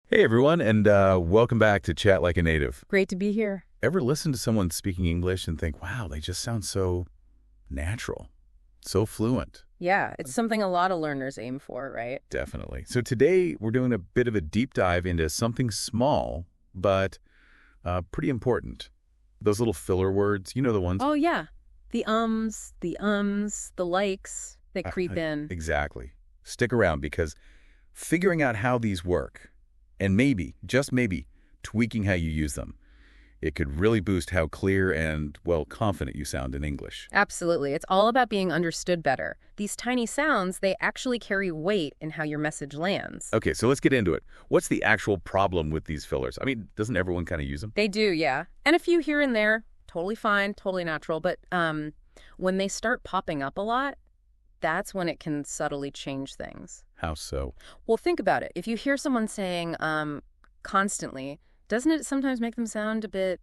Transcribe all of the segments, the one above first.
Hey everyone, and welcome back to Chat Like a Native. Great to be here. Ever listen to someone speaking English and think, wow, they just sound so natural, so fluent? Yeah, it's something a lot of learners aim for, right? Definitely. So today we're doing a bit of a deep dive into something small, but pretty important. Those little filler words, you know the ones? Oh, yeah. The likes, they creep in. Exactly. Stick around because figuring out how these work, and maybe, just maybe, tweaking how you use them, it could really boost how clear and, well, confident you sound in English. Absolutely. It's all about being understood better. These tiny sounds, they actually carry weight in how your message lands. Okay, so let's get into it. What's the actual problem with these fillers? I mean, doesn't everyone kind of use them? They do, yeah. And a few here and there, totally fine, totally natural. But when they start popping up a lot, that's when it can subtly change things. How so? Well, think about it. If you hear someone saying constantly, doesn't it sometimes make them sound a bit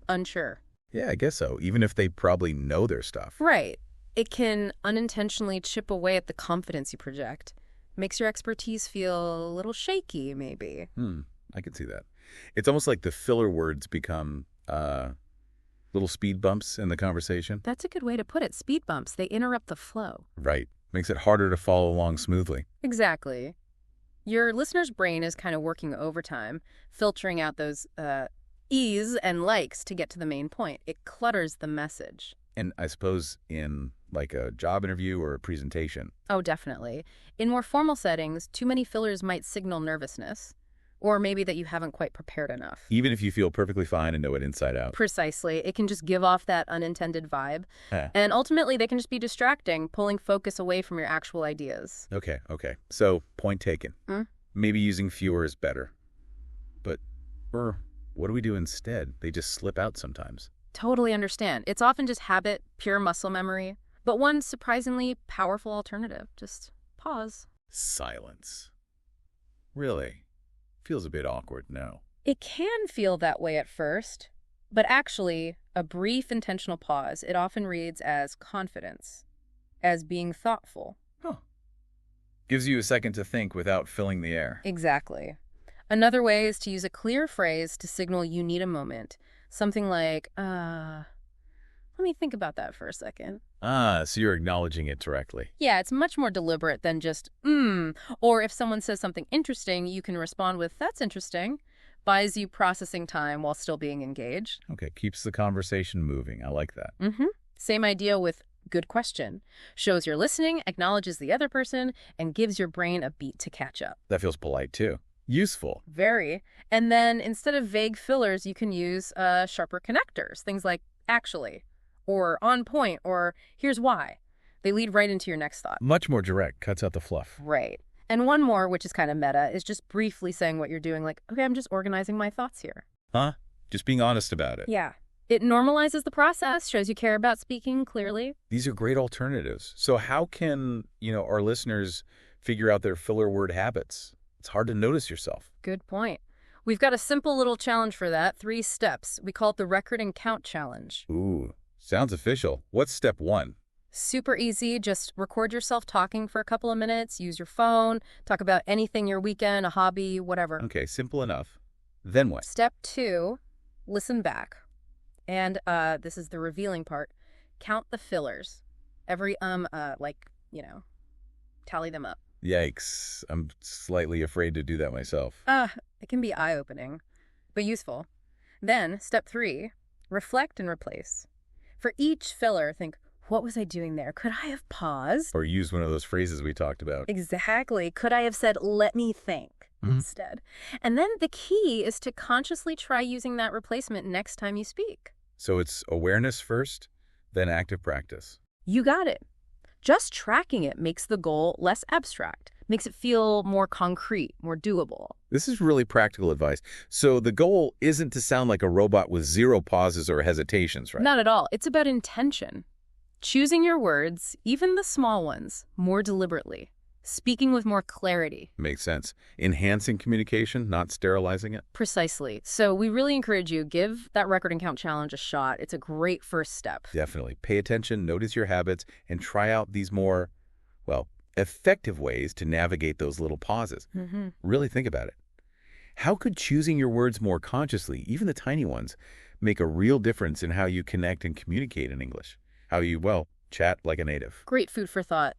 unsure? Yeah, I guess so, even if they probably know their stuff. Right. It can unintentionally chip away at the confidence you project. Makes your expertise feel a little shaky, maybe. I can see that. It's almost like the filler words become little speed bumps in the conversation. That's a good way to put it. Speed bumps, they interrupt the flow. Right. Makes it harder to follow along smoothly. Exactly. Your listener's brain is kind of working overtime, filtering out those E's and likes to get to the main point. It clutters the message. And I suppose in like a job interview or a presentation. Oh, definitely. In more formal settings, too many fillers might signal nervousness, or maybe that you haven't quite prepared enough. Even if you feel perfectly fine and know it inside out. Precisely. It can just give off that unintended vibe. Huh. And ultimately, they can just be distracting, pulling focus away from your actual ideas. Okay. So, point taken. Hmm? Maybe using fewer is better. But, what do we do instead? They just slip out sometimes. Totally understand. It's often just habit, pure muscle memory, but one surprisingly powerful alternative. Just pause. Silence. Really? Feels a bit awkward, no? It can feel that way at first, but actually, a brief intentional pause, it often reads as confidence, as being thoughtful. Huh. Gives you a second to think without filling the air. Exactly. Another way is to use a clear phrase to signal you need a moment. Something like, let me think about that for a second. Ah, so you're acknowledging it directly. Yeah, it's much more deliberate than just, Or if someone says something interesting, you can respond with, that's interesting. Buys you processing time while still being engaged. Okay, keeps the conversation moving. I like that. Same idea with good question. Shows you're listening, acknowledges the other person, and gives your brain a beat to catch up. That feels polite, too. Useful. Very. And then instead of vague fillers, you can use sharper connectors. Things like actually, or on point, or here's why. They lead right into your next thought. Much more direct, cuts out the fluff. Right. And one more, which is kind of meta, is just briefly saying what you're doing, like, okay, I'm just organizing my thoughts here. Huh? Just being honest about it. Yeah. It normalizes the process, shows you care about speaking clearly. These are great alternatives. So how can, our listeners figure out their filler word habits? It's hard to notice yourself. Good point. We've got a simple little challenge for that, 3 steps. We call it the Record and Count Challenge. Ooh, sounds official. What's step 1? Super easy. Just record yourself talking for a couple of minutes. Use your phone. Talk about anything, your weekend, a hobby, whatever. Okay, simple enough. Then what? Step 2, listen back. And this is the revealing part. Count the fillers. Every, tally them up. Yikes. I'm slightly afraid to do that myself. It can be eye-opening, but useful. Then, step 3, reflect and replace. For each filler, think, what was I doing there? Could I have paused? Or use one of those phrases we talked about. Exactly. Could I have said, let me think instead? And then the key is to consciously try using that replacement next time you speak. So it's awareness first, then active practice. You got it. Just tracking it makes the goal less abstract, makes it feel more concrete, more doable. This is really practical advice. So the goal isn't to sound like a robot with 0 pauses or hesitations, right? Not at all. It's about intention. Choosing your words, even the small ones, more deliberately. Speaking with more clarity. Makes sense. Enhancing communication, not sterilizing it. Precisely. So we really encourage you, give that Record and Count Challenge a shot. It's a great first step. Definitely. Pay attention, notice your habits, and try out these more, effective ways to navigate those little pauses. Mm-hmm. Really think about it. How could choosing your words more consciously, even the tiny ones, make a real difference in how you connect and communicate in English? How you, well, chat like a native? Great food for thought.